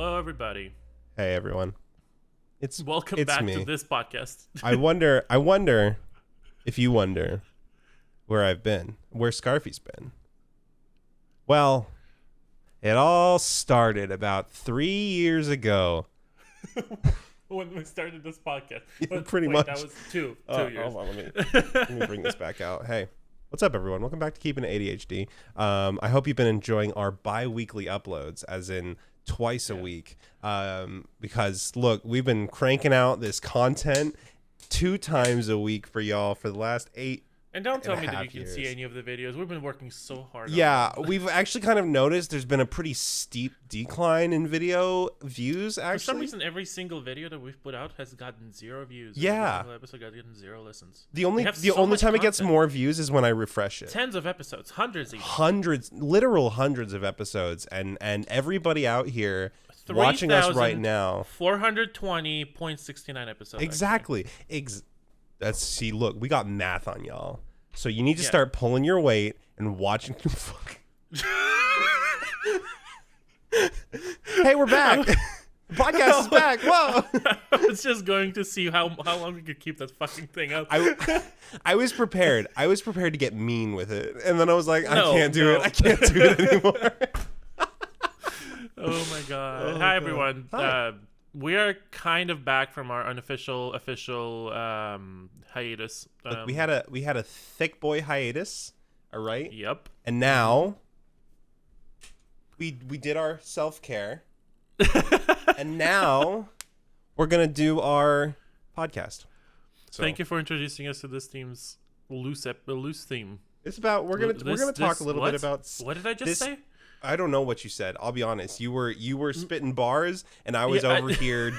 Hello, everybody. Hey, everyone. Welcome back me. to this podcast. I wonder if you wonder where I've been, where Scarfee's been. Well, it all started about 3 years ago. When we started this podcast. Pretty much. That was two years. Hold on, let me bring this back out. Hey, what's up, everyone? Welcome back to Keepin ADHD. I hope you've been enjoying our bi-weekly uploads, as in twice a week. Because, look, we've been cranking out this content 2 times a week for y'all for the last 8 And don't tell me that you can years. see any of the videos. We've been working so hard. Yeah, we've actually kind of noticed there's been a pretty steep decline in video views, actually. For some reason, every single video that we've put out has gotten 0 views. Yeah. Every single episode got gotten 0 listens. The only much time it gets content. more views is when I refresh it. Tens of episodes. Hundreds even. Literal hundreds of episodes. And everybody out here watching us right now. 420.69 episodes. Exactly. See, look, we got math on y'all. So you need to start pulling your weight and watching. Hey, we're back. The podcast is back. Whoa. I was just going to see how long we could keep that fucking thing up. I was prepared. I was prepared to get mean with it. And then I was like, I can't do it. No. I can't do it anymore. Oh my god. Oh, Hi God. everyone. Hi. We are kind of back from our unofficial hiatus. Look, we had a thick boy hiatus, all right? Yep. And now we did our self-care. And now we're going to do our podcast. So Thank you for introducing us to this team's loose theme. it's about we're going to talk a little bit about What did I just say? I don't know what you said. I'll be honest. You were spitting bars, and I was over here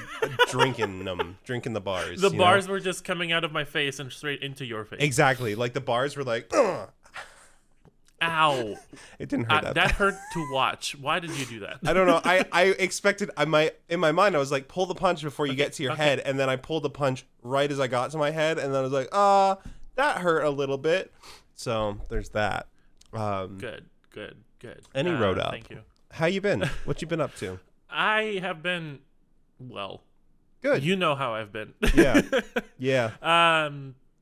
drinking the bars. The bars were just coming out of my face and straight into your face. Exactly. Like the bars were like, ugh. Ow. It didn't hurt That hurt to watch. Why did you do that? I don't know. I expected. In my mind, I was like, pull the punch before you get to your head, and then I pulled the punch right as I got to my head, and then I was like, that hurt a little bit. So there's that. Good. Any road up. Thank you. How you been? What you been up to? I have been well. Good. You know how I've been. Yeah.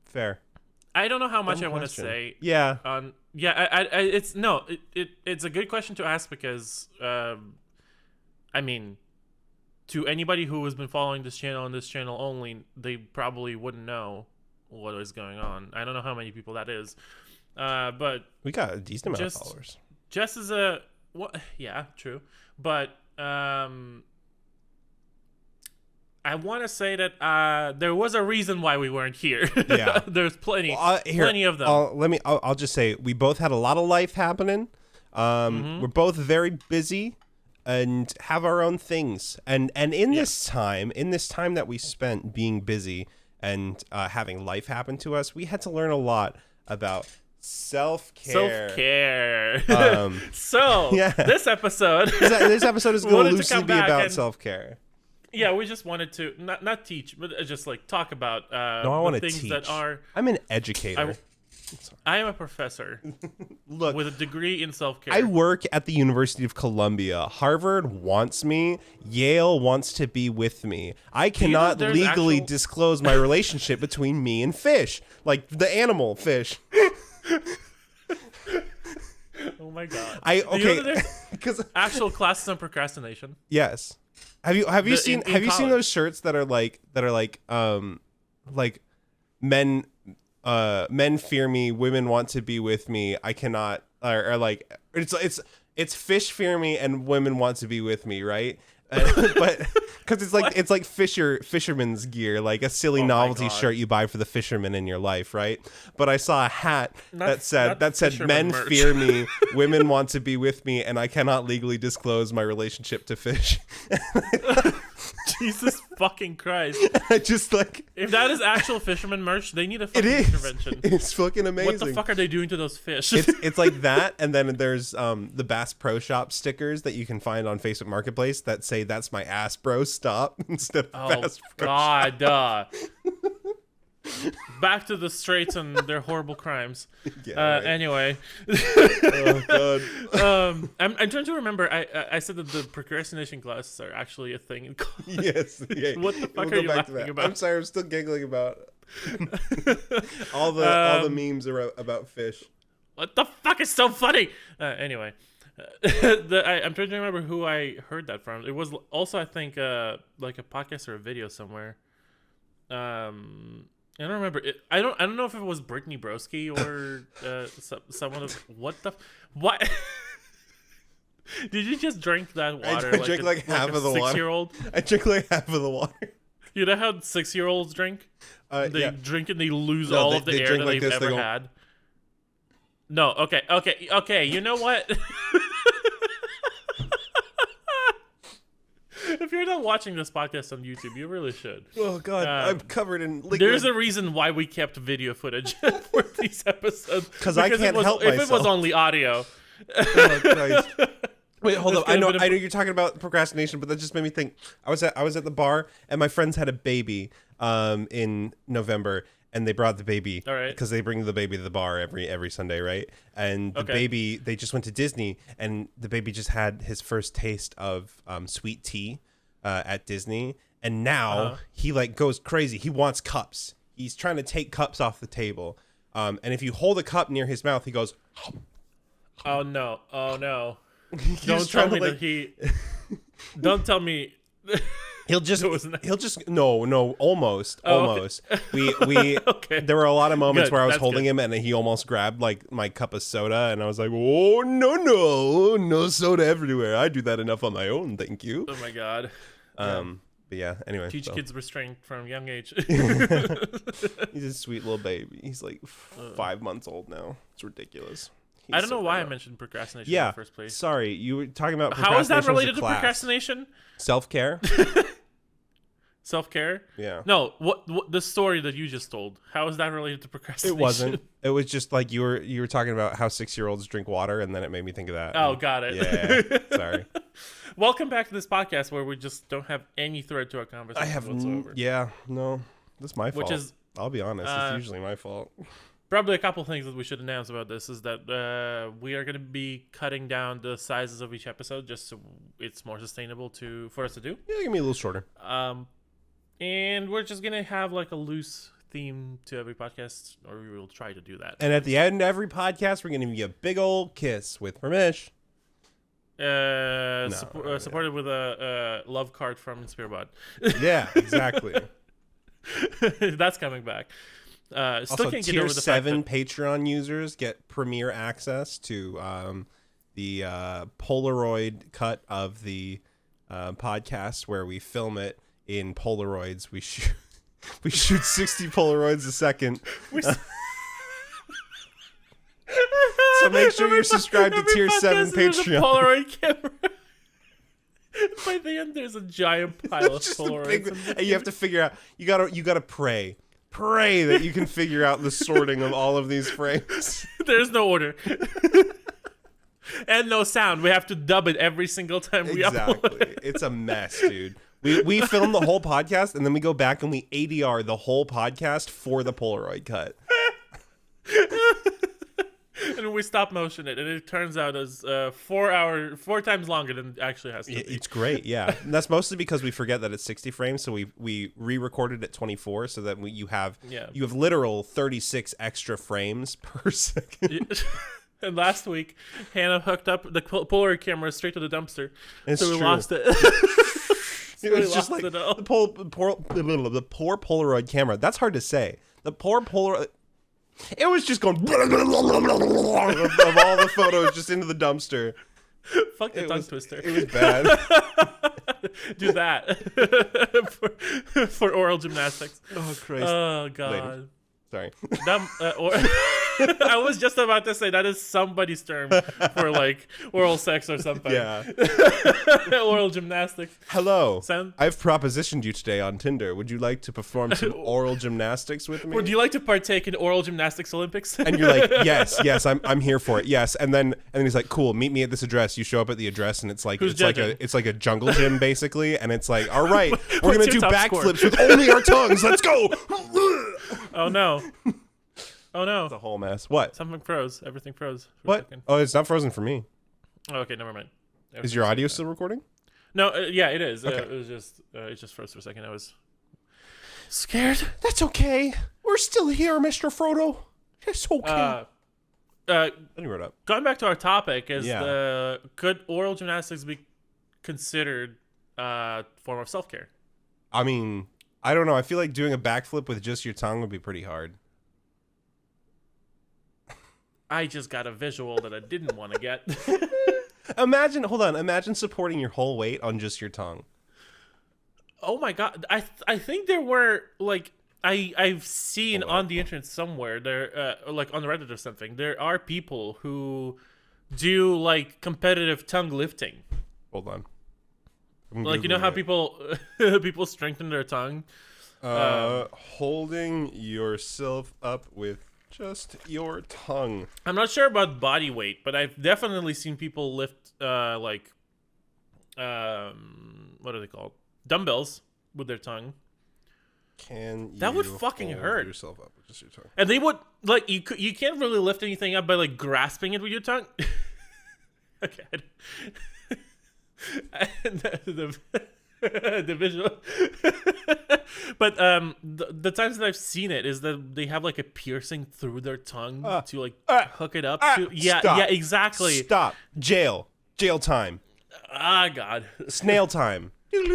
Fair. I don't know how much Dumb I want to question. say. Yeah. It's a good question to ask because I mean, to anybody who has been following this channel and this channel only, they probably wouldn't know what is going on. I don't know how many people that is, but We got a decent amount of followers. Just as yeah, true, but I want to say that there was a reason why we weren't here. Yeah. There's plenty of them. I'll just say we both had a lot of life happening. We're both very busy and have our own things. And in this time that we spent being busy and having life happen to us, we had to learn a lot about self-care. This episode this episode is going to loosely be about self-care. Yeah, we just wanted to not teach, but just like talk about I want to things teach. that are. I'm an educator. I am a professor. Look, with a degree in self-care. I work at the University of Columbia. Harvard wants me. Yale wants to be with me. I cannot legally disclose my relationship between me and fish, like the animal fish. Oh my god! Because actual classes on procrastination. Yes. Have you seen those shirts that are like men fear me, women want to be with me, I cannot, or like it's fish fear me and women want to be with me, right? But because it's like fisherman's gear, like a silly novelty shirt you buy for the fisherman in your life, right? But I saw a hat that said men merch. fear me, women want to be with me, and I cannot legally disclose my relationship to fish. Jesus fucking Christ! I just like, if that is actual fisherman merch, they need a fucking intervention. It's fucking amazing. What the fuck are they doing to those fish? It's like that, and then there's the Bass Pro Shop stickers that you can find on Facebook Marketplace that say "That's my ass, bro. Stop" instead of Bass Pro Shop. back to the straights and their horrible crimes. Yeah, right. Anyway. Oh god. I'm trying to remember. I said that the procrastination glasses are actually a thing in college. Yes. Yeah. What the fuck We'll are you go back to laughing that. about? I'm sorry. I'm still giggling about all the memes are about fish. What the fuck is so funny? Anyway, I'm trying to remember who I heard that from. It was also, I think, like a podcast or a video somewhere. I don't remember. I don't know if it was Brittany Broski or someone of what. Did you just drink that water? I drank like half of the water. 6-year-old. I drank like half of the water. You know how 6-year-olds drink? They Yeah. drink and they lose all of the air that they've ever had. No, okay. You know what? If you're not watching this podcast on YouTube, you really should. Oh god, I'm covered in liquid. There's a reason why we kept video footage for these episodes. Because I can't help myself. If it was only audio. Oh, Christ. Wait, hold up. I know been you're talking about procrastination, but that just made me think. I was at the bar and my friends had a baby in November, and they brought the baby. All right. Because they bring the baby to the bar every Sunday, right? And the baby, they just went to Disney, and the baby just had his first taste of sweet tea at Disney, and now he like goes crazy. He wants cups. He's trying to take cups off the table, and if you hold a cup near his mouth, he goes. Oh no! Don't tell me that he. Don't tell me. He'll just almost. We Okay. There were a lot of moments Good. where I was That's holding good. him and he almost grabbed like my cup of soda, and I was like, oh no soda everywhere. I do that enough on my own, thank you. Oh my god. But yeah, anyway. Teach kids restraint from young age. He's a sweet little baby. He's like 5 months old now. It's ridiculous. I don't know why I mentioned procrastination in the first place. Sorry, you were talking about How is that procrastination as a related to class. procrastination? Self-care? Self-care? Yeah. No, what the story that you just told, how is that related to procrastination? It wasn't. It was just like you were talking about how 6-year-olds drink water, and then it made me think of that. Oh, got it. Yeah. Sorry. Welcome back to this podcast where we just don't have any thread to our conversation whatsoever. That's my fault. Which is, I'll be honest, it's usually my fault. probably a couple things that we should announce about this is that we are going to be cutting down the sizes of each episode just so it's more sustainable for us to do. Yeah, give me a little shorter. And we're just going to have like a loose theme to every podcast, or we will try to do that. And at the end of every podcast, we're going to give you a big old kiss with Ramesh. Supported with a love card from Spearbot. Yeah, exactly. That's coming back. Still Also, can't get tier over the 7 fact that Patreon users get premier access to the Polaroid cut of the podcast where we film it in Polaroids. We shoot 60 Polaroids a second. So make sure you're subscribed to tier 7 Patreon. Polaroid camera. By the end, there's a giant pile of Just a Polaroids. big, and you have to figure out. You gotta pray that you can figure out the sorting of all of these frames. There's no order. And no sound. We have to dub it every single time we upload. Exactly. It's a mess, dude. We film the whole podcast and then we go back and we ADR the whole podcast for the Polaroid cut. And we stop motion it, and it turns out as 4 times longer than it actually has to be. It's great, yeah. And that's mostly because we forget that it's 60 frames, so we re-recorded at 24 so that you have literal 36 extra frames per second. And last week, Hannah hooked up the Polaroid camera straight to the dumpster, It's so we true. lost it. It was just like the poor Polaroid camera. That's hard to say. The poor Polaroid. It was just going of all the photos just into the dumpster. Fuck the tongue twister. It was bad. Do that for oral gymnastics. Oh Christ. Oh god. Sorry. Dumb, or I was just about to say that is somebody's term for like oral sex or something. Yeah. Oral gymnastics. Hello. Sound? I've propositioned you today on Tinder. Would you like to perform some oral gymnastics with me? Would you like to partake in oral gymnastics Olympics? And you're like, yes, I'm here for it. Yes. And then he's like, cool, meet me at this address. You show up at the address and it's like it's like a jungle gym basically, and it's like, all right, we're gonna do backflips with only our tongues. Let's go. Oh no. Oh no. It's a whole mess. What? Something froze. Everything froze. What? Oh, it's not frozen for me. Oh, okay, never mind. Is your audio still recording? No, yeah, it is. Okay. It just froze for a second. I was scared. That's okay. We're still here, Mr. Frodo. It's okay. Then he wrote up. Going back to our topic, could oral gymnastics be considered a form of self-care? I mean, I don't know. I feel like doing a backflip with just your tongue would be pretty hard. I just got a visual that I didn't want to get. Imagine supporting your whole weight on just your tongue. Oh my god. I think there were like I've seen on the internet somewhere there like on Reddit or something, there are people who do like competitive tongue lifting. Hold on. Like, you know how people strengthen their tongue? Holding yourself up with just your tongue. I'm not sure about body weight, but I've definitely seen people lift what are they called? Dumbbells with their tongue. That would fucking hurt. Yourself up with just your tongue. And they would like you can't really lift anything up by like grasping it with your tongue. Okay. The visual. But the times that I've seen it is that they have like a piercing through their tongue to like hook it up to. Stop. Yeah, exactly. Stop. Jail time. Ah, God. Snail time. Take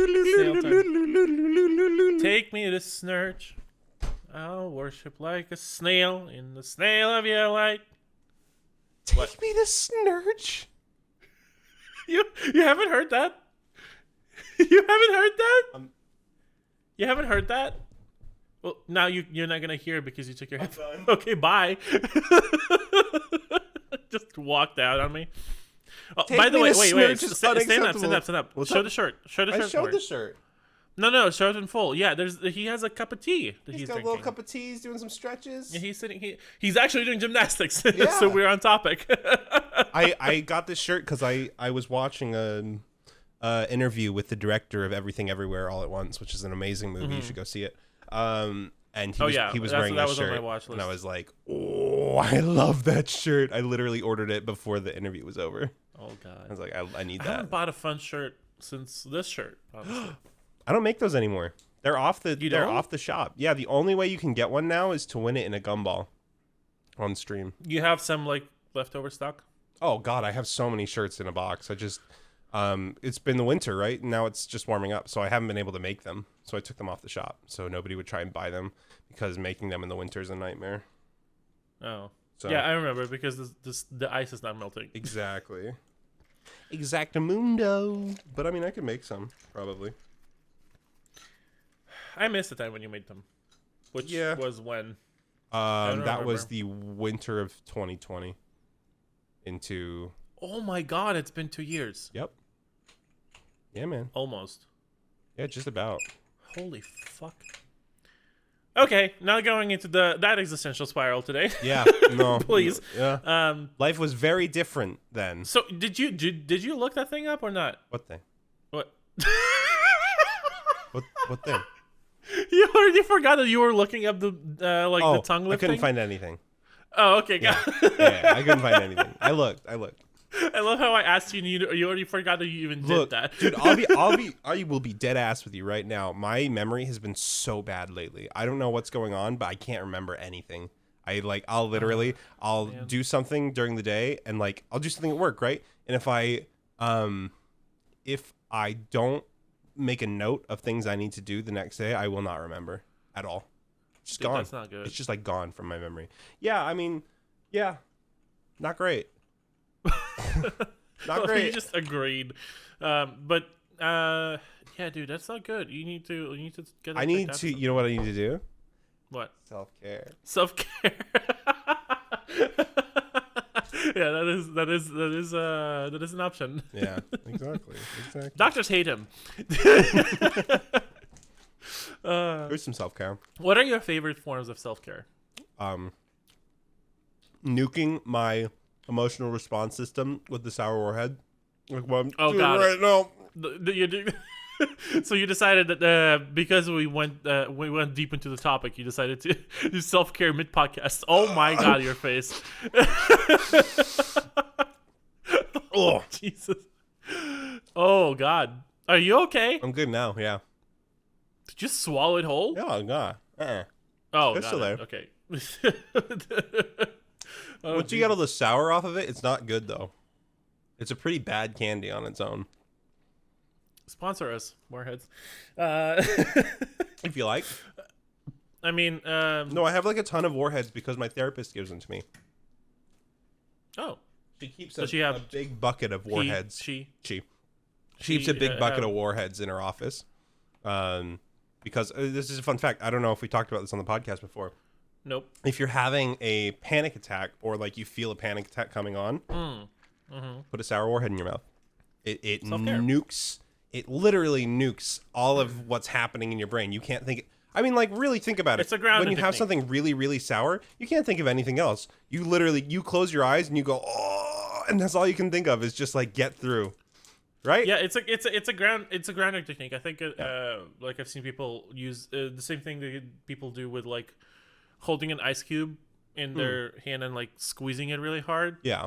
me to Snurch. I'll worship like a snail in the snail of your light. Take me to Snurch. You haven't heard that? You haven't heard that? You haven't heard that? Well, now you're not gonna hear it because you took your headphones. Okay, bye. Just walked out on me. Oh, by the way, wait. Stand up. Show the shirt. Show the shirt. I showed the shirt. No, show it in full. Yeah, he has a cup of tea that he's got drinking. a little cup of tea. He's doing some stretches. Yeah, he's actually doing gymnastics. Yeah. So we're on topic. I got this shirt because I was watching an interview with the director of Everything Everywhere All at Once, which is an amazing movie. You should go see it. And he was wearing this shirt, and I was like, oh, I love that shirt. I literally ordered it before the interview was over. Oh God! I was like, I need that. I haven't bought a fun shirt since this shirt. Honestly. I don't make those anymore. They're off the shop. Yeah, the only way you can get one now is to win it in a gumball on stream. You have some like leftover stock? Oh God, I have so many shirts in a box. I just it's been the winter, right? And now it's just warming up, so I haven't been able to make them. So I took them off the shop so nobody would try and buy them because making them in the winter is a nightmare. Oh. So. Yeah, I remember because the ice is not melting. Exactly. Exactamundo. But I mean, I could make some probably. I missed the time when you made them. Which was when? That was the winter of 2020 into... Oh my God, it's been 2 years. Yep. Yeah, man. Almost. Yeah, just about. Holy fuck. Okay, now going into that existential spiral today. Yeah, no. Please. Yeah. Life was very different then. So did you look that thing up or not? What thing? What? What thing? You already forgot that you were looking up the the tongue lifting? I couldn't find anything. Oh, okay, yeah. Yeah, I couldn't find anything. I looked. I love how I asked you and you already forgot that you even did that. Dude, I will be dead ass with you right now. My memory has been so bad lately. I don't know what's going on, but I can't remember anything. I'll do something during the day and like I'll do something at work, right? And if I don't make a note of things I need to do the next day, I will not remember at all. It's just gone. That's not good. It's just like gone from my memory. Yeah, I mean, yeah, not great. Not great. You just agreed, but yeah, dude, that's not good. You need to get. You know what I need to do? What? Self-care. Self-care. Yeah, that is an option. Yeah, exactly. Doctors hate him. There's some self-care. What are your favorite forms of self-care? Nuking my emotional response system with the sour warhead. Like what I'm doing God. right now. You do. So you decided that because we went deep into the topic, you decided to do self-care mid-podcast. Oh my God, your face. Oh Jesus. Oh God. Are you okay? I'm good now. Yeah. Did you swallow it whole? Oh God. Oh, It's still there. Okay. Once you get all the sour off of it, it's not good though. It's a pretty bad candy on its own. Sponsor us, Warheads. If you like. I mean, No, I have like a ton of warheads because my therapist gives them to me. Oh, She keeps Does she have- a big bucket of warheads. She She keeps a big bucket of warheads in her office. Because this is a fun fact. I don't know if we talked about this on the podcast before. Nope. If you're having a panic attack or like you feel a panic attack coming on, put a sour warhead in your mouth. It Self-care. nukes. It literally nukes all of what's happening in your brain. You can't think. I mean, like, really think about it. It's a grounding When you have technique. something really, really sour, you can't think of anything else. You literally, you close your eyes and you go, oh, and that's all you can think of is just like get through, right? Yeah, it's a grounding technique. I think like I've seen people use the same thing that people do with like holding an ice cube in their hand and like squeezing it really hard. Yeah.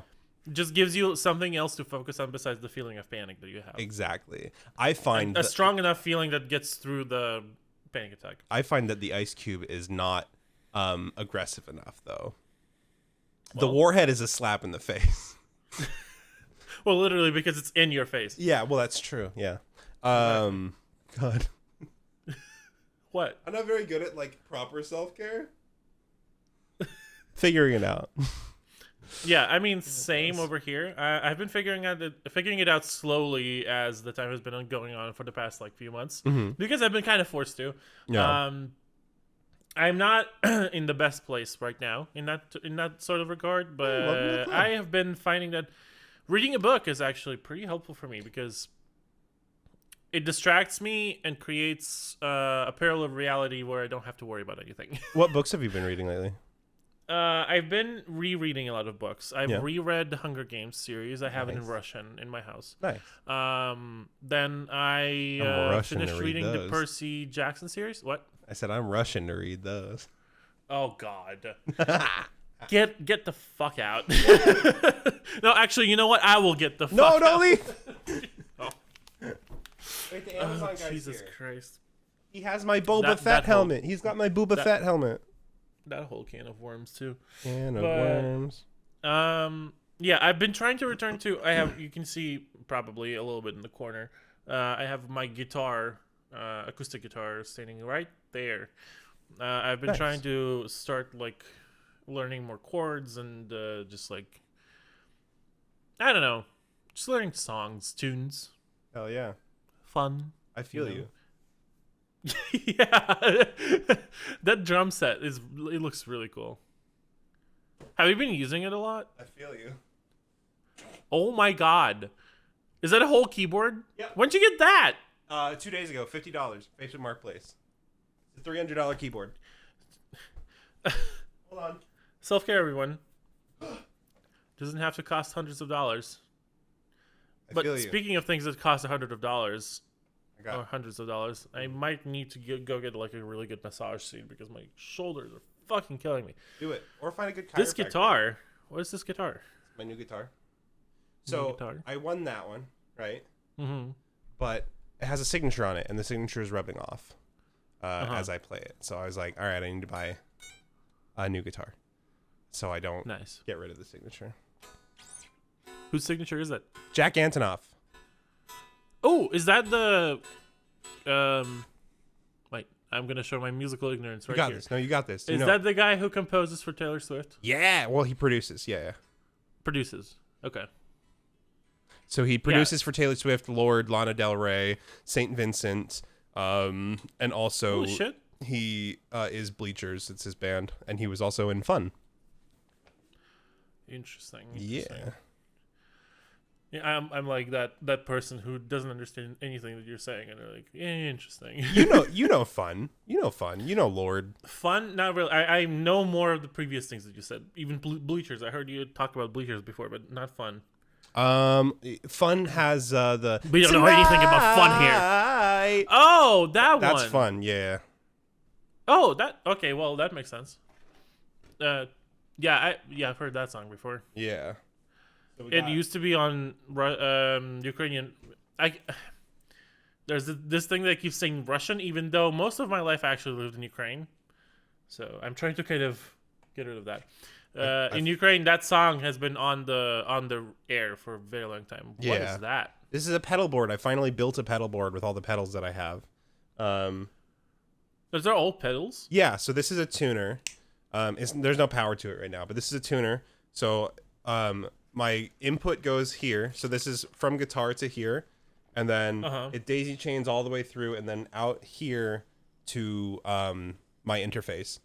Just gives you something else to focus on besides the feeling of panic that you have. Exactly. I find A strong enough feeling that gets through the panic attack. I find that the ice cube is not aggressive enough, though. The warhead is a slap in the face. Well, literally because it's in your face. Yeah, well, that's true. Yeah. God. What? I'm not very good at, like, proper self-care. Figuring it out. Yeah, I mean, same over here. I've been figuring it out slowly as the time has been going on for the past like few months because I've been kind of forced to. Yeah. I'm not in the best place right now in that sort of regard, but welcome to the club. I have been finding that reading a book is actually pretty helpful for me because it distracts me and creates a parallel reality where I don't have to worry about anything. What books have you been reading lately? I've been rereading a lot of books. I've Yeah. reread the Hunger Games series. I have it in Nice. Russian in my house. Nice. Then I I'm rushing finished to read reading the those. Percy Jackson series. What? I said I'm rushing to read those. Oh God. Get the fuck out. No, actually, you know what? I will get the fuck No, out. don't leave. Oh. Wait, the Amazon guy's Jesus here. Christ. He has my Boba That Fett whole- helmet. He's got my Boba Fett helmet. That whole can of worms too. Can of But- worms. Yeah, I've been trying to return to. You can see probably a little bit in the corner. I have my guitar, acoustic guitar, standing right there. I've been Nice. trying to start like learning more chords and just like I don't know, just learning songs, tunes, Hell yeah. fun. I feel know. you. Yeah, that drum set it looks really cool. Have you been using it a lot? I feel you. Oh my God, is that a whole keyboard? Yep. When'd you get that? 2 days ago, $50. Facebook Marketplace. It's a $300 keyboard. Hold on. Self-care, everyone. Doesn't have to cost hundreds of dollars. I But feel you. speaking of things that cost hundreds of dollars I got or hundreds of dollars, I might need to go get like a really good massage scene because my shoulders are fucking killing me. do it. Or find a good chiropractor. This guitar. What is this guitar? My new guitar. So guitar. I won that one, right? Mm-hmm. But it has a signature on it, and the signature is rubbing off as I play it. So I was like, all right, I need to buy a new guitar so I don't Nice. get rid of the signature. Whose signature is that? Jack Antonoff. Oh, is that the? Wait, I'm gonna show my musical ignorance You right got here. this. No, you got this. You Is know. that the guy who composes for Taylor Swift? Yeah. Well, he produces. Yeah. Produces. Okay. So he produces for Taylor Swift, Lorde, Lana Del Rey, Saint Vincent, and also Holy shit. He is Bleachers. It's his band, and he was also in Fun. Interesting. Yeah. Yeah, I'm like that person who doesn't understand anything that you're saying, and they're like, yeah, interesting. You know Fun. You know Fun. You know Lord. Fun, not really. I know more of the previous things that you said. Even Bleachers. I heard you talk about Bleachers before, but not Fun. Fun has the. We don't know anything about Fun here. Oh, That's Fun. Yeah. Oh, that okay. Well, that makes sense. Yeah, I've heard that song before. Yeah. It used to be on Ukrainian. There's this thing that keeps saying Russian, even though most of my life I actually lived in Ukraine. So I'm trying to kind of get rid of that. In Ukraine, that song has been on the air for a very long time. Yeah. What is that? This is a pedal board. I finally built a pedal board with all the pedals that I have. Those are old pedals. Yeah. So this is a tuner. There's no power to it right now, but this is a tuner. So my input goes here. So this is from guitar to here, and then it daisy chains all the way through, and then out here to my interface.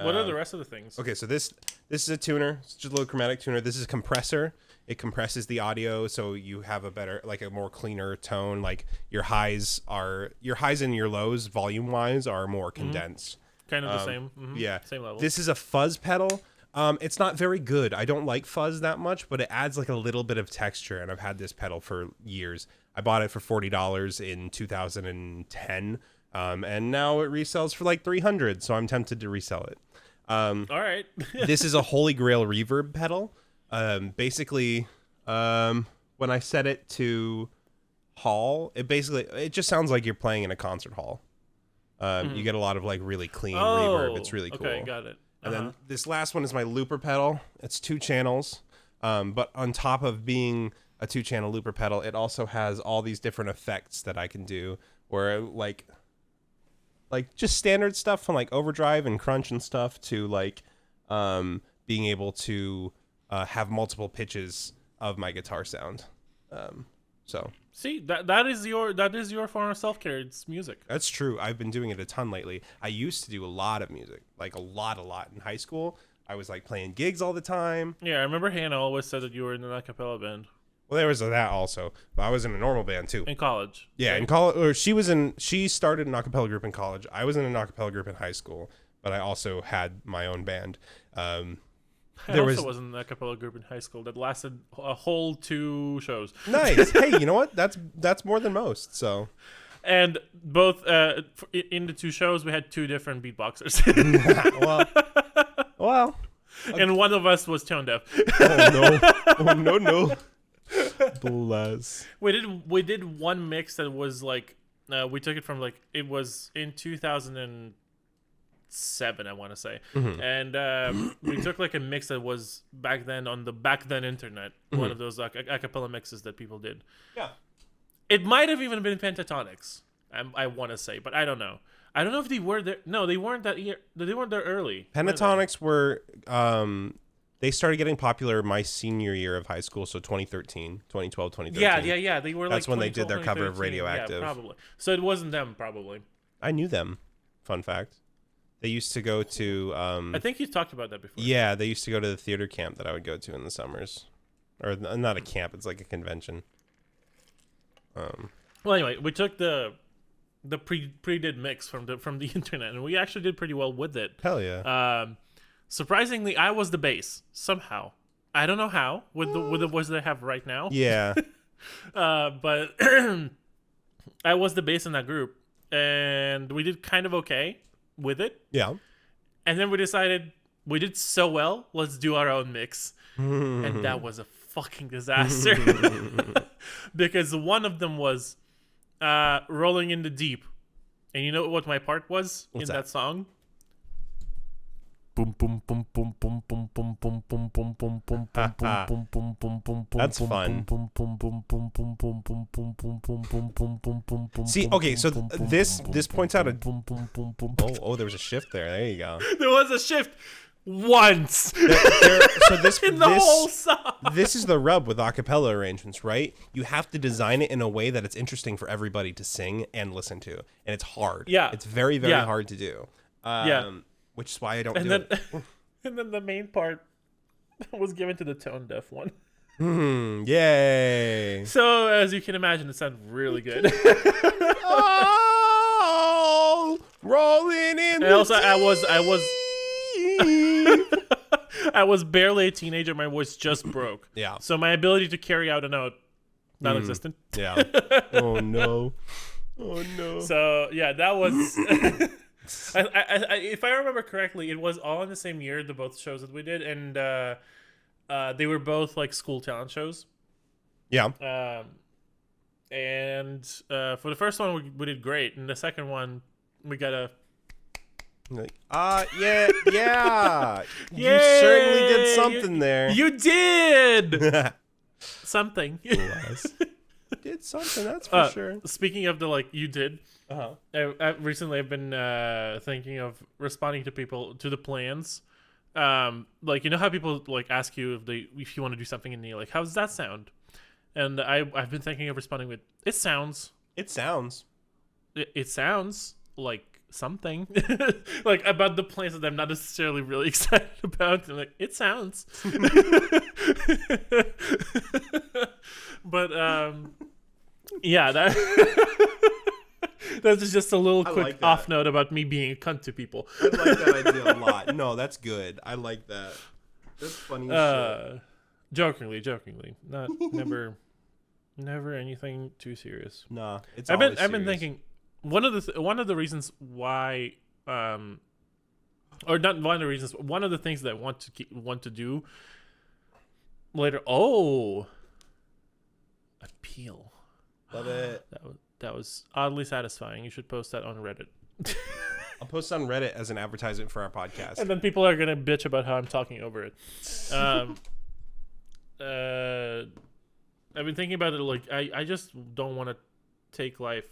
What are the rest of the things? Okay, so this is a tuner. It's just a little chromatic tuner. This is a compressor. It compresses the audio so you have a better, like a more cleaner tone. Like your highs and your lows, volume wise, are more condensed. Kind of the same. Mm-hmm. Yeah, same level. This is a fuzz pedal. It's not very good. I don't like fuzz that much, but it adds like a little bit of texture, and I've had this pedal for years. I bought it for $40 in 2010, and now it resells for like $300, so I'm tempted to resell it. All right. This is a Holy Grail reverb pedal. Basically, when I set it to hall, it just sounds like you're playing in a concert hall. You get a lot of like really clean reverb. It's really cool. Okay, got it. And then this last one is my looper pedal. It's 2 channels, but on top of being a 2-channel looper pedal, it also has all these different effects that I can do, where like just standard stuff from like overdrive and crunch and stuff to like being able to have multiple pitches of my guitar sound. So see that is your form of self-care. It's music. That's true. I've been doing it a ton lately. I used to do a lot of music, like a lot in high school. I was like playing gigs all the time. Yeah, I remember Hannah always said that you were in an a cappella band. Well, there was that also, but I was in a normal band too. In college. Yeah, right? In college, or she started an a cappella group in college. I was in an a cappella group in high school, but I also had my own band. I was in a cappella group in high school that lasted a whole 2 shows. Nice. Hey, you know what? That's more than most. So, and both in the 2 shows we had 2 different beatboxers. well, and one of us was tone deaf. Oh no. Bless. We did one mix that was like we took it from like it was in 2007, I want to say, and we took like a mix that was back then on the internet, one of those a cappella mixes that people did. Yeah, it might have even been Pentatonics. I want to say, but I don't know. I don't know if they were there. No, they weren't that year. They weren't there early. Pentatonics were they started getting popular my senior year of high school, so 2012, 2013. Yeah. They were. That's like when they did their cover of Radioactive. Yeah, probably. So it wasn't them, probably. I knew them. Fun fact. They used to go to. I think you talked about that before. Yeah, they used to go to the theater camp that I would go to in the summers, or not a camp. It's like a convention. Well, anyway, we took the pre-did mix from the internet, and we actually did pretty well with it. Hell yeah. Surprisingly, I was the bass somehow. I don't know how with the voice that I have right now. Yeah. But I was the bass in that group, and we did kind of okay with it. Yeah. And then we decided we did so well, let's do our own mix. And that was a fucking disaster. Because one of them was Rolling in the Deep. And you know what my part was in that song? That's fun. See, okay, so this points out a there was a shift there. There you go. There was a shift. once. So this In the whole song. This is the rub with a cappella arrangements, right? You have to design it in a way that it's interesting for everybody to sing and listen to, and it's hard. Yeah. It's very, very hard to do. Which is why I don't do it. And then the main part was given to the tone deaf one. Yay! So as you can imagine, it sounded really good. Oh, rolling in. And also, I was barely a teenager. My voice just broke. Yeah. So my ability to carry out a note, non-existent. Yeah. Oh no. Oh no. So yeah, that was. If I remember correctly, it was all in the same year, the both shows that we did, and they were both like school talent shows. Yeah. And for the first one, we did great, and the second one, we got a. Yeah. You certainly did something there. You did something. Did something, that's for sure. Speaking of the you did. Recently, I've been thinking of responding to people to the plans. You know how people ask you if you want to do something, and you're like, "How does that sound?" And I've been thinking of responding with, "It sounds." It sounds. It sounds like something about the plans that I'm not necessarily really excited about. And it sounds. But yeah, that's just a little quick off note about me being a cunt to people. I like that idea a lot. No, that's good. I like that. That's funny as shit. Jokingly, never anything too serious. Nah, it's. I've been thinking one of the reasons why, or not one of the reasons. One of the things that I want to do later. Oh, appeal. Love it. That was oddly satisfying. You should post that on Reddit. I'll post it on Reddit as an advertisement for our podcast. And then people are gonna bitch about how I'm talking over it. I've been thinking about it. I just don't want to take life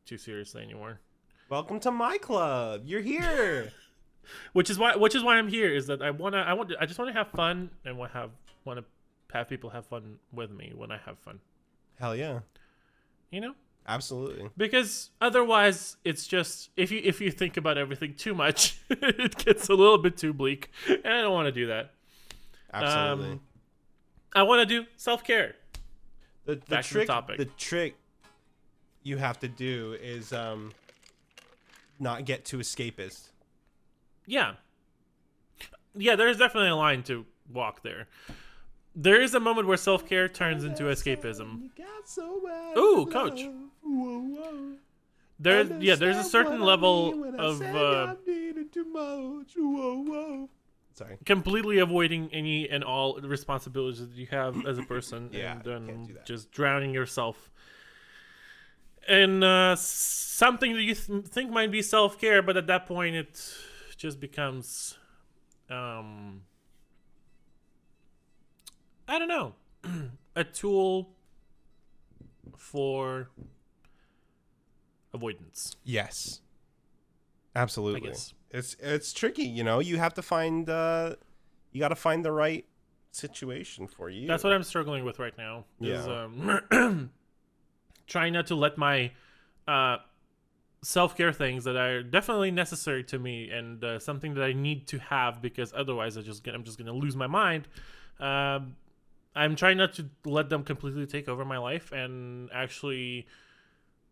too seriously anymore. Welcome to my club. You're here. which is why I'm here. Is that I just want to have fun and want to have people have fun with me when I have fun. Hell yeah. You know. Absolutely. Because otherwise, it's just if you think about everything too much, it gets a little bit too bleak, and I don't want to do that. Absolutely. I want to do self-care. The trick you have to do is not get too escapist. Yeah. There's definitely a line to walk there. There is a moment where self-care turns into escapism. Ooh, coach. There's a certain level of completely avoiding any and all responsibilities that you have as a person, and then just drowning yourself in something that you think might be self-care, but at that point it just becomes I don't know, a tool for avoidance. Yes, absolutely. I guess. It's tricky, you know. You have to find you got to find the right situation for you. That's what I'm struggling with right now. Yeah. Trying not to let my self-care things that are definitely necessary to me and something that I need to have, because otherwise I'm just gonna lose my mind. I'm trying not to let them completely take over my life and actually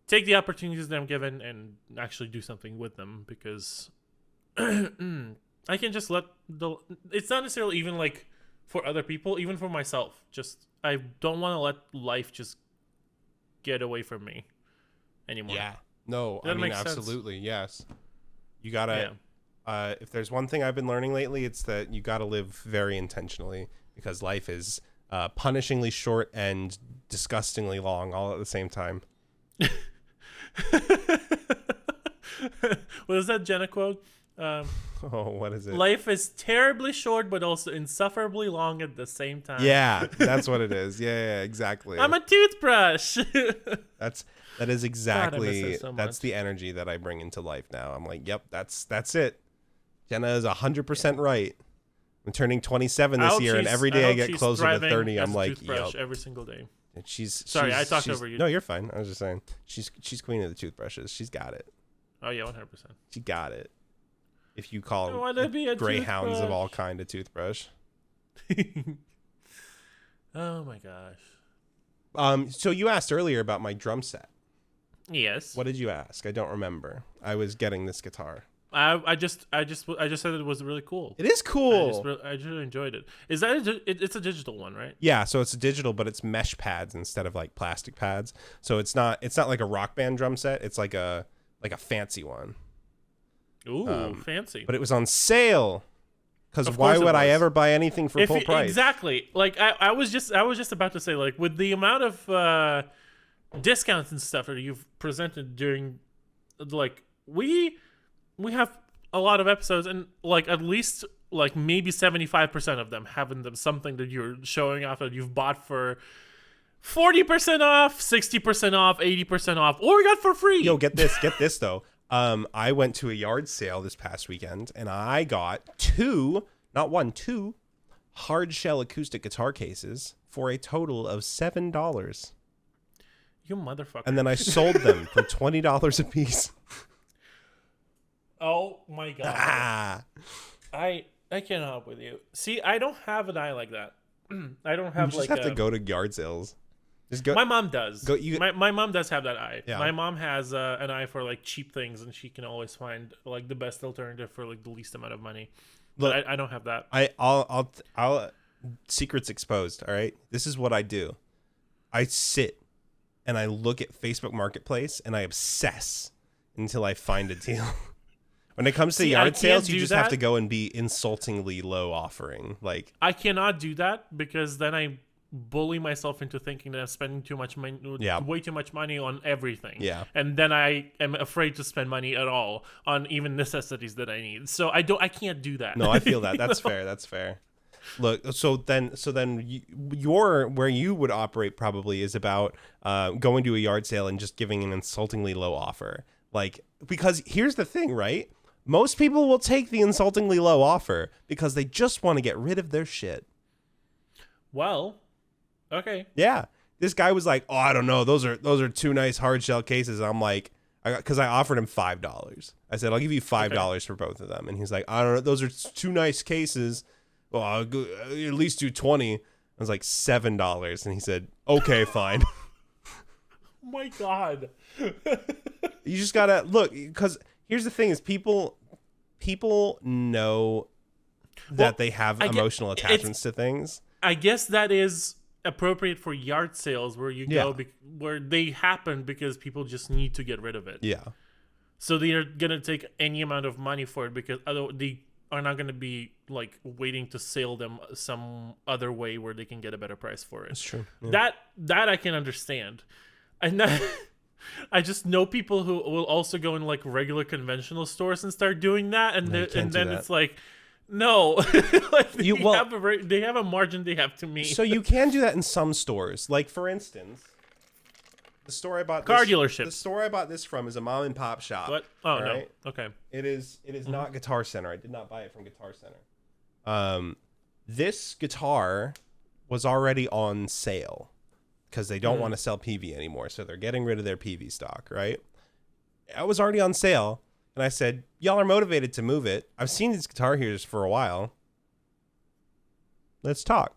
take the opportunities that I'm given and actually do something with them, because I can just it's not necessarily even for other people, even for myself. Just I don't want to let life just get away from me anymore. Yeah. No, I mean, absolutely. Sense. Yes. You gotta, if there's one thing I've been learning lately, it's that you gotta live very intentionally, because life is punishingly short and disgustingly long all at the same time. What is that Jenna quote? What is it? Life is terribly short, but also insufferably long at the same time. Yeah, that's what it is. Yeah, exactly. I'm a toothbrush. That is exactly. God, that's the energy that I bring into life now. I'm like, yep, that's it. Jenna is 100% right. I'm turning 27 this year, and every day I get closer to 30. I'm like, yep. Every single day. And she's I talked over you. No, you're fine. I was just saying, she's queen of the toothbrushes. She's got it. Oh yeah, 100%. She got it. If you call greyhounds of all kind of toothbrush. Oh my gosh. So you asked earlier about my drum set. Yes. What did you ask? I don't remember. I was getting this guitar. I just said it was really cool. It is cool. I just really enjoyed it. Is that it's a digital one, right? Yeah, so it's a digital, but it's mesh pads instead of like plastic pads. So it's not like a Rock Band drum set. It's like a fancy one. Ooh, fancy. But it was on sale. Because why would I ever buy anything for full price? Exactly. Like I was just about to say, like, with the amount of discounts and stuff that you've presented during, like, we have a lot of episodes, and like at least like maybe 75% of them having them something that you're showing off that you've bought for 40% off, 60% off, 80% off, or we got for free. Yo, get this though. I went to a yard sale this past weekend, and I got two hard shell acoustic guitar cases for a total of $7. You motherfucker. And then I sold them for $20 a piece. Oh my god. I can't help with you. See, I don't have an eye like that. I don't have you just have to go to yard sales. Just go. My mom does. Go, my mom does have that eye. Yeah. My mom has an eye for like cheap things, and she can always find like the best alternative for like the least amount of money. Look, but I don't have that. I'll secrets exposed. All right, this is what I do. I sit and I look at Facebook Marketplace and I obsess until I find a deal. When it comes to yard sales, you just have to go and be insultingly low offering. Like, I cannot do that because then I bully myself into thinking that I'm spending too much money, way too much money on everything. Yeah. And then I am afraid to spend money at all on even necessities that I need. So I can't do that. No, I feel that. That's fair. That's fair. Look, so then your where you would operate probably is about going to a yard sale and just giving an insultingly low offer. Like, because here's the thing, right? Most people will take the insultingly low offer because they just want to get rid of their shit. Well, okay. Yeah. This guy was like, "Oh, I don't know. Those are two nice hard shell cases." I'm like, because I offered him $5. I said, "I'll give you $5 for both of them." And he's like, "I don't know. Those are two nice cases. Well, I'll at least do 20." I was like, $7. And he said, "Okay, fine." Oh my God. You just gotta look, because here's the thing: is people know that they have emotional attachments to things. I guess that is appropriate for yard sales where you go where they happen because people just need to get rid of it. Yeah. So they are gonna take any amount of money for it because they are not gonna be like waiting to sell them some other way where they can get a better price for it. That's true. Yeah. That I can understand. And I just know people who will also go in like regular conventional stores and start doing that, and then it's like, no, like they have a margin they have to meet. So you can do that in some stores. Like, for instance, the store I bought dealership. The store I bought this from is a mom and pop shop. What? Oh, no. Okay. It is not Guitar Center. I did not buy it from Guitar Center. This guitar was already on sale because they don't want to sell PV anymore, so they're getting rid of their PV stock, right? It was already on sale, and I said, "Y'all are motivated to move it. I've seen these guitar here for a while. Let's talk."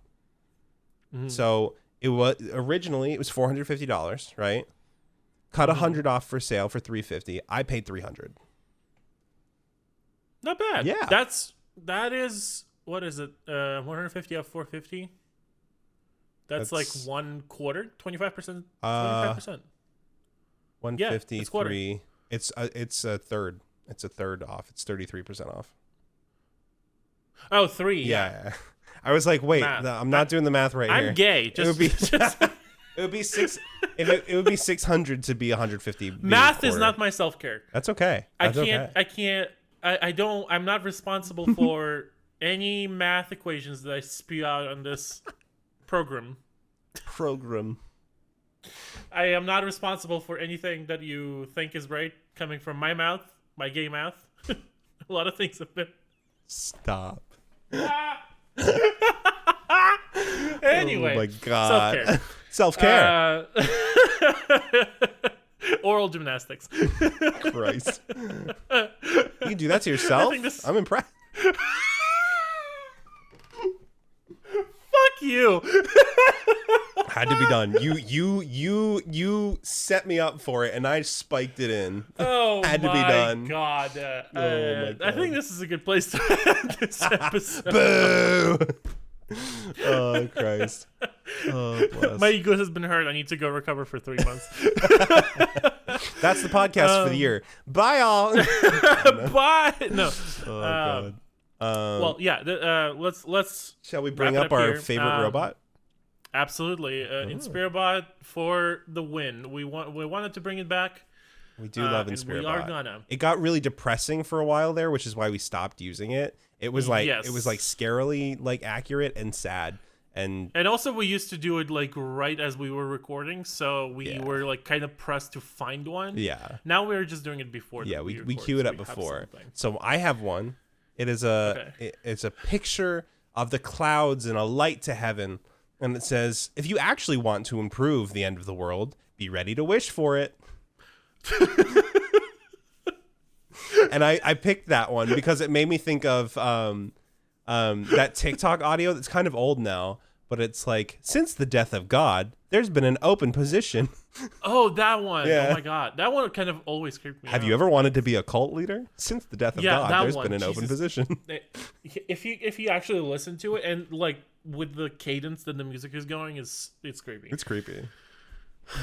So it was originally $450, right? Cut $100 off for sale for $350. I paid $300. Not bad. Yeah, that is, what is it? 150 off 450. That's like 1/4, 25%. 25%. 153. It's a third. It's a third off. It's 33% off. Oh, 3. Yeah. I was like, wait, I'm not doing the math right here. I'm gay. It would be it would be it would be 600 to be 150. Math is not my self-care. That's okay. I'm not responsible for any math equations that I spew out on this program. I am not responsible for anything that you think is right coming from my mouth, my gay mouth. A lot of things have been. Stop. Anyway, oh my god, self-care. Oral gymnastics. Christ, you can do that to yourself. I'm impressed. Fuck you. Had to be done. You set me up for it, and I spiked it in. Oh, had to be done. God. My God. I think this is a good place to end this episode. Boo! Oh Christ. Oh bless. My ego has been hurt. I need to go recover for 3 months. That's the podcast for the year. Bye, all. Bye. No. Oh God. Well, yeah. Let's. Shall we bring wrap it up our here. favorite robot? Absolutely. Inspirabot for the win. We wanted to bring it back. We do love and Inspirabot. we are gonna. It got really depressing for a while there, which is why we stopped using it. It was like Yes. it was like scarily like accurate and sad. And also we used to do it like right as we were recording, so we were like kind of pressed to find one. Yeah. Now we're just doing it before. Yeah, we record, queue it so up we have before. something. So I have one. It is it's a picture of the clouds and a light to heaven, and it says, "If you actually want to improve the end of the world, be ready to wish for it." And I picked that one because it made me think of that TikTok audio that's kind of old now, but it's like, since the death of God, there's been an open position. Oh, that one. Yeah. Oh my God. That one kind of always creeped me out. Have you ever wanted to be a cult leader? Since the death of God, that there's one. been an open position. If you actually listen to it and like with the cadence that the music is going, it's creepy. It's creepy.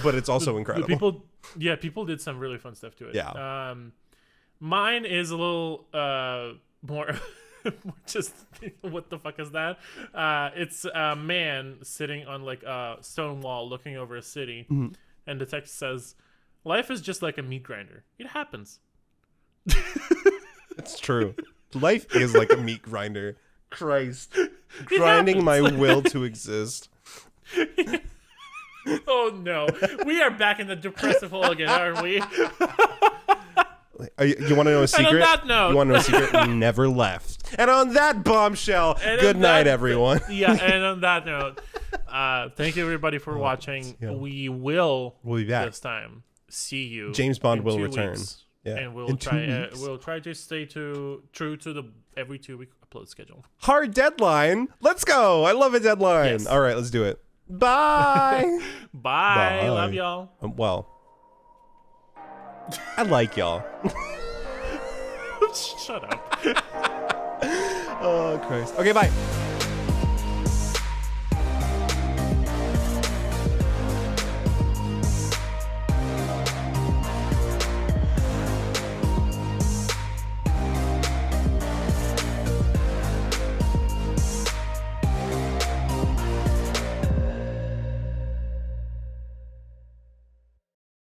But it's also incredible. People did some really fun stuff to it. Yeah. Mine is a little more just what the fuck is that? It's a man sitting on like a stone wall looking over a city, and the text says, "Life is just like a meat grinder. It happens." It's true. Life is like a meat grinder. Christ. Grinding my will to exist. Oh no. We are back in the depressive hole again, aren't we? You want to know a secret? And on that note, you want to know a secret? We never left. And on that bombshell, good night, everyone. Yeah, and on that note, thank you everybody for watching. Yeah. We'll be back this time. See you. James Bond in will 2 return. weeks. Yeah. And In 2 weeks. we'll try to stay true to the every 2 week upload schedule. Hard deadline. Let's go. I love a deadline. Yes. All right, let's do it. Bye. Bye. Love y'all. Well, I like y'all. Shut up. Oh, Christ. Okay, bye.